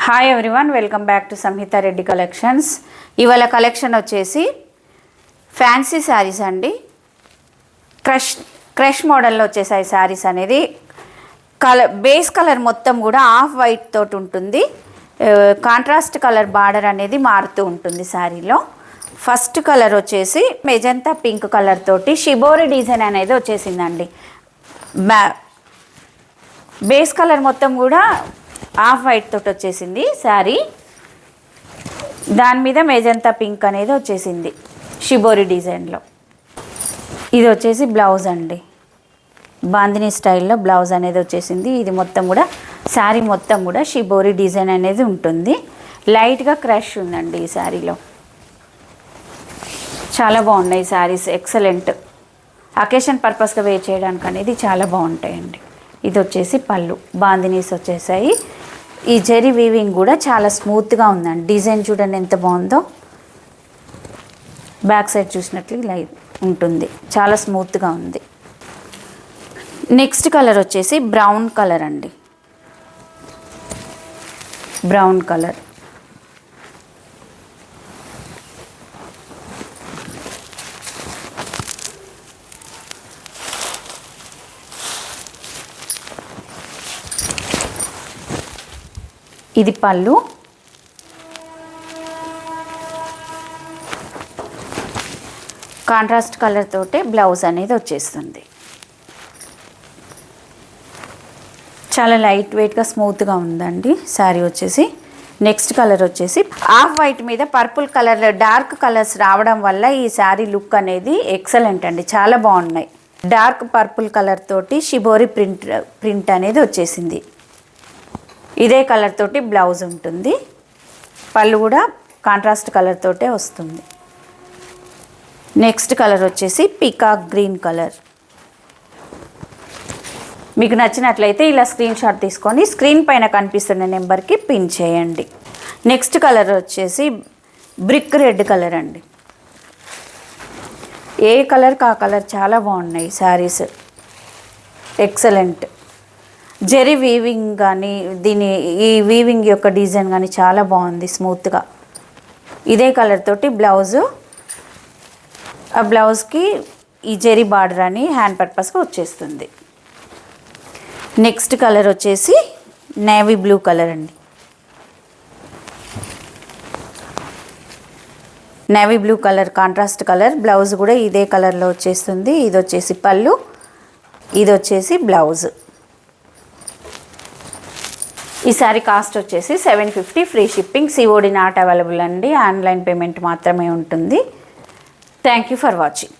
Hi everyone, welcome back to Samhitha Reddy collections. ఇవాళ collection వచ్చేసి fancy saris అండి. క్రష్ మోడల్లో వచ్చేసాయి శారీస్ అనేది. బేస్ కలర్ మొత్తం కూడా ఆఫ్ వైట్ తోటి ఉంటుంది. కాంట్రాస్ట్ కలర్ బార్డర్ అనేది మారుతూ ఉంటుంది శారీలో. ఫస్ట్ కలర్ వచ్చేసి మెజంతా పింక్ కలర్ తోటి షిబోరి డిజైన్ అనేది వచ్చేసిందండి. బేస్ కలర్ మొత్తం కూడా ఆఫ్ వైట్ తోటి వచ్చేసింది శారీ. దాని మీద మెజంతా పింక్ అనేది వచ్చేసింది షిబోరి డిజైన్లో. ఇది వచ్చేసి బ్లౌజ్ అండి, బాందిని స్టైల్లో బ్లౌజ్ అనేది వచ్చేసింది. ఇది మొత్తం కూడా శారీ మొత్తం కూడా షిబోరి డిజైన్ అనేది ఉంటుంది. లైట్గా క్రష్ ఉందండి ఈ శారీలో. చాలా బాగున్నాయి శారీస్, ఎక్సలెంట్. అకేషన్ పర్పస్గా వేర్ చేయడానికి అనేది చాలా బాగుంటాయండి. ఇది వచ్చేసి పళ్ళు, బాందినీస్ వచ్చేసాయి. ఈ జెరీ వీవింగ్ కూడా చాలా స్మూత్గా ఉందండి. డిజైన్ చూడండి ఎంత బాగుందో. బ్యాక్ సైడ్ చూసినట్లు ఇలా ఉంటుంది, చాలా స్మూత్గా ఉంది. నెక్స్ట్ కలర్ వచ్చేసి బ్రౌన్ కలర్ అండి. బ్రౌన్ కలర్, ఇది పళ్ళు. కాంట్రాస్ట్ కలర్ తోటే బ్లౌజ్ అనేది వచ్చేస్తుంది. చాలా లైట్ వెయిట్గా స్మూత్గా ఉందండి శారీ వచ్చేసి. నెక్స్ట్ కలర్ వచ్చేసి ఆఫ్ వైట్ మీద పర్పుల్ కలర్, డార్క్ కలర్స్ రావడం వల్ల ఈ శారీ లుక్ అనేది ఎక్సలెంట్ అండి, చాలా బాగున్నాయి. డార్క్ పర్పుల్ కలర్ తోటి షిబోరి ప్రింట్ అనేది వచ్చేసింది. ఇదే కలర్ తోటి బ్లౌజ్ ఉంటుంది. పళ్ళు కూడా కాంట్రాస్ట్ కలర్ తోటే వస్తుంది. నెక్స్ట్ కలర్ వచ్చేసి పీకాక్ గ్రీన్ కలర్. మీకు నచ్చినట్లయితే ఇలా స్క్రీన్ షాట్ తీసుకొని స్క్రీన్ పైన కనిపిస్తున్న నెంబర్కి పిన్ చేయండి. నెక్స్ట్ కలర్ వచ్చేసి బ్రిక్ రెడ్ కలర్ అండి. ఏ కలర్కి ఆ కలర్ చాలా బాగున్నాయి శారీస్, ఎక్సలెంట్. జెరీ వీవింగ్ కానీ ఈ వీవింగ్ యొక్క డిజైన్ కానీ చాలా బాగుంది, స్మూత్గా. ఇదే కలర్ తోటి బ్లౌజు, ఆ బ్లౌజ్కి ఈ జెరీ బార్డర్ అని హ్యాండ్ పర్పస్గా వచ్చేస్తుంది. నెక్స్ట్ కలర్ వచ్చేసి నేవీ బ్లూ కలర్ అండి. Navy blue colour contrast colour. Blouse కూడా ఇదే కలర్లో వచ్చేస్తుంది. ఇది వచ్చేసి పళ్ళు, ఇది వచ్చేసి బ్లౌజ్. ఈ సారీ కాస్ట్ వచ్చేసి 750, free shipping. COD not available అండి, ఆన్లైన్ పేమెంట్ మాత్రమే ఉంటుంది. Thank you for watching.